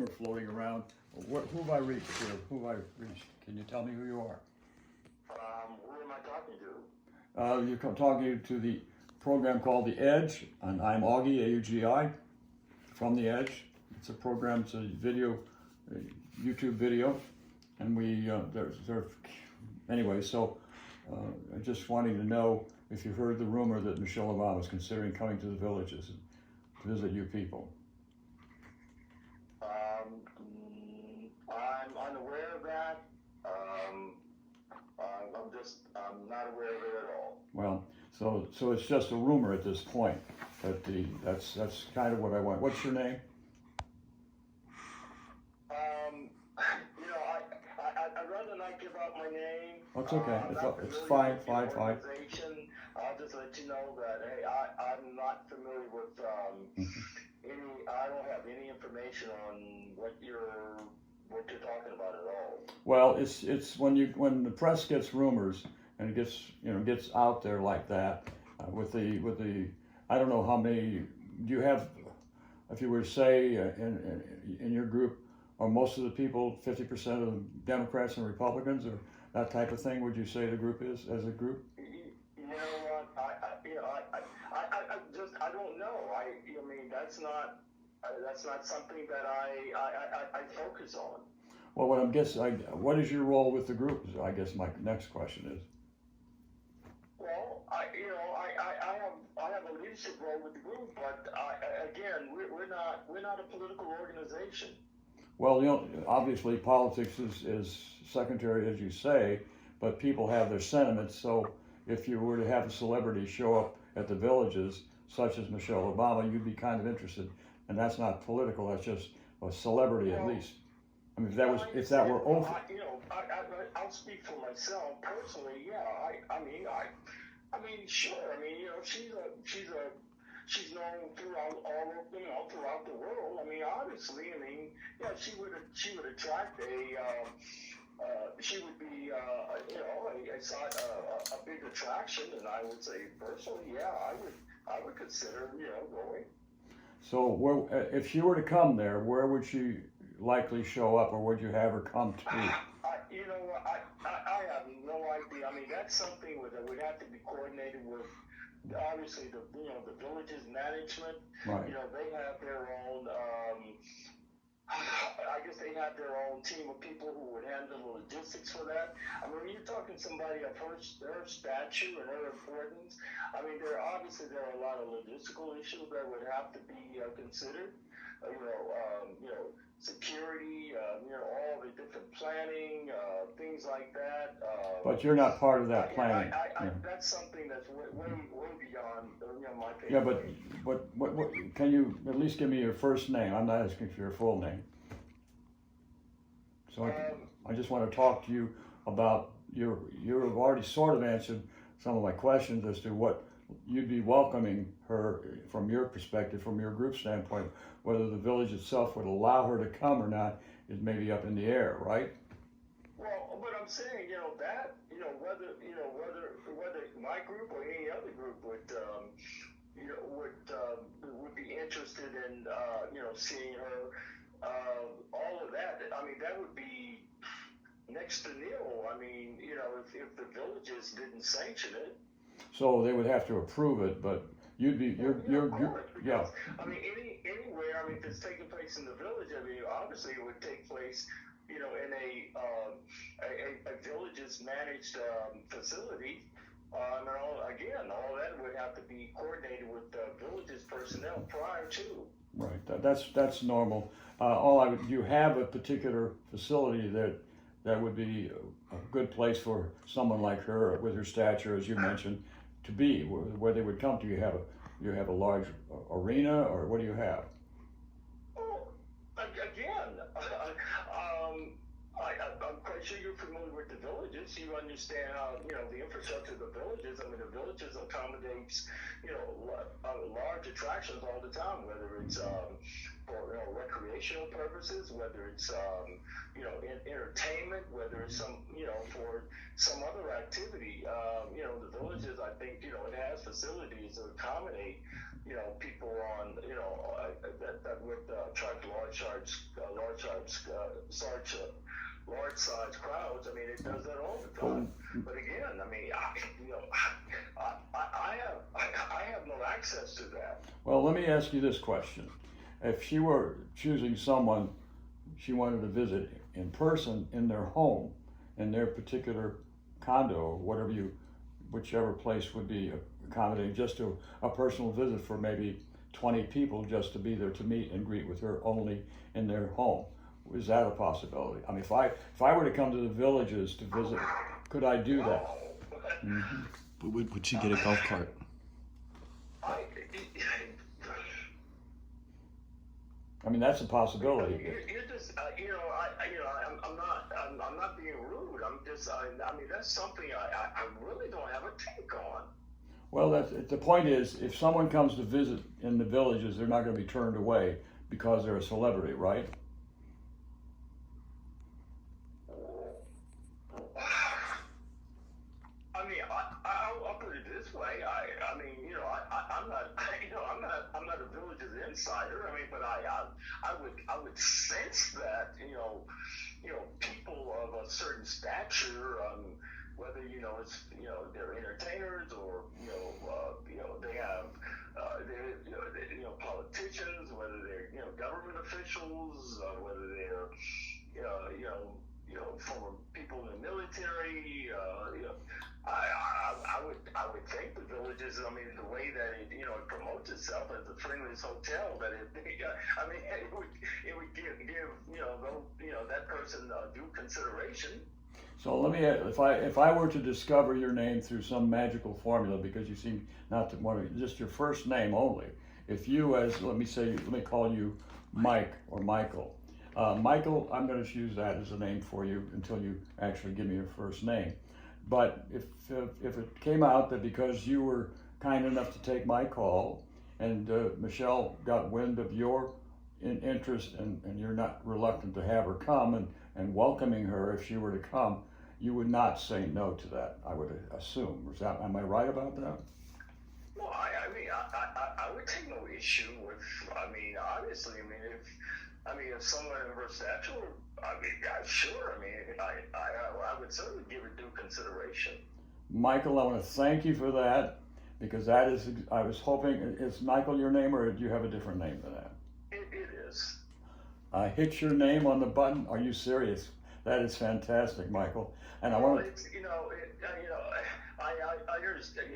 floating around. Who have I reached here? Who have I reached? Can you tell me who you are? Who am I talking to? You're talking to the program called The Edge, and I'm Augi, A-U-G-I, from The Edge. It's a program, it's a video, a YouTube video, and anyway, so I'm just wanting to know if you heard the rumor that Michelle Obama is considering coming to the villages to visit you people. I'm unaware of that. I'm not aware of it at all. Well, so it's just a rumor at this point. That's kind of what I want. What's your name? I'd rather not give out my name. Oh, it's okay. It's fine. I'll just let you know that hey, I'm not familiar with any. I don't have any information on what you're talking about at all. Well, it's when the press gets rumors and it gets out there like that with the I don't know how many do you have. If you were to say in your group, are most of the people 50% of the Democrats and Republicans, or that type of thing? Would you say the group is as a group? You know what? I don't know. I mean, that's not something that I focus on. Well, what is your role with the group? I guess my next question is. Well, I have a leadership role with the group, but again, we're not a political organization. Well, obviously politics is secondary, as you say, but people have their sentiments. So if you were to have a celebrity show up at the villages, such as Michelle Obama, you'd be kind of interested. And that's not political. That's just a celebrity, at least. I mean, if that were open. I'll speak for myself personally. Yeah, I mean, sure. I mean, she's known throughout the world. I mean, obviously, yeah, she would attract she would be a big attraction, and I would say personally, yeah, I would consider going. So, if she were to come there, where would she likely show up, or would you have her come to? I have no idea. I mean, that's something that would have to be coordinated with. Obviously, the villages management. Right. They have their own. I guess they have their own team of people who would handle the logistics for that. I mean, when you're talking somebody of her stature and her importance, I mean, there are a lot of logistical issues that would have to be considered. Security, all the different planning, things like that. But you're not part of that planning. That's something that's way beyond my capability. Yeah, but what can you at least give me your first name? I'm not asking for your full name. So I just want to talk to you about you've already sort of answered some of my questions as to what you'd be welcoming her from your perspective, from your group standpoint. Whether the village itself would allow her to come or not is maybe up in the air, right? Well, but I'm saying, whether my group or any other group would be interested in, seeing her, all of that. I mean, that would be next to nil. I mean, if the villages didn't sanction it. So they would have to approve it, but you'd be yeah. I mean, anywhere. I mean, if it's taking place in the village, I mean, obviously it would take place, in a village's managed facility. And all that would have to be coordinated with the village's personnel prior to. Right. That's normal. You have a particular facility that would be a good place for someone like her with her stature, as you mentioned, to be where they would come to. You have a large arena, or what do you have? Well, again, I'm quite sure you're familiar with the villages. You understand how the infrastructure of the villages. I mean, the villages accommodates large attractions all the time, whether it's for recreational purposes, whether it's entertainment, whether it's some for some other activity. The villages, I think it has facilities to accommodate people on that would attract large size crowds. I mean, it does that all the time. But again, I mean, I have no access to that. Well, let me ask you this question. If she were choosing someone she wanted to visit in person in their home, in their particular condo, or whichever place would be accommodating, just a personal visit for maybe 20 people, just to be there to meet and greet with her only in their home. Is that a possibility? I mean, if I were to come to the villages to visit, could I do that? Mm-hmm. But would she get a golf cart? I mean, that's a possibility. You're just, I'm not being rude. I mean, that's something I really don't have a take on. Well, the point is, if someone comes to visit in the villages, they're not going to be turned away because they're a celebrity, right? I mean, I'll put it this way. I'm not a village's insider. I mean, but I would sense that people of a certain stature, whether it's they're entertainers or they have politicians, whether they're government officials, whether they're former people in the military. I would think the villages. I mean, the way that it promotes itself as the friendliest hotel, that it would give that person due consideration. So let me, if I were to discover your name through some magical formula, because you seem not to want to, just your first name only. If you, let me call you Mike or Michael. Michael, I'm going to use that as a name for you until you actually give me your first name. But if it came out that because you were kind enough to take my call, and Michelle got wind of your interest, and you're not reluctant to have her come and welcoming her if she were to come, you would not say no to that, I would assume. Am I right about that? Well, I would take no issue with. I mean, obviously, if someone of her stature, sure. I mean, I would certainly give it due consideration. Michael, I want to thank you for that, because that is, I was hoping, is Michael your name, or do you have a different name than that? It is. I hit your name on the button. Are you serious? That is fantastic, Michael. And I want to. I understand.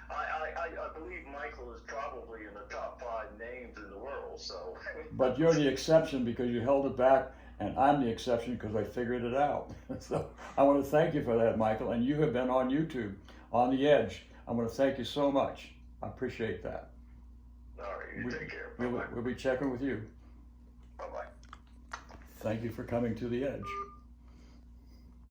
I believe Michael is probably in the top 5 names in the world. So. But you're the exception because you held it back, and I'm the exception because I figured it out. So I want to thank you for that, Michael. And you have been on YouTube, on the Edge. I want to thank you so much. I appreciate that. All right, you take care. Bye-bye. We'll be checking with you. Bye-bye. Thank you for coming to the Edge.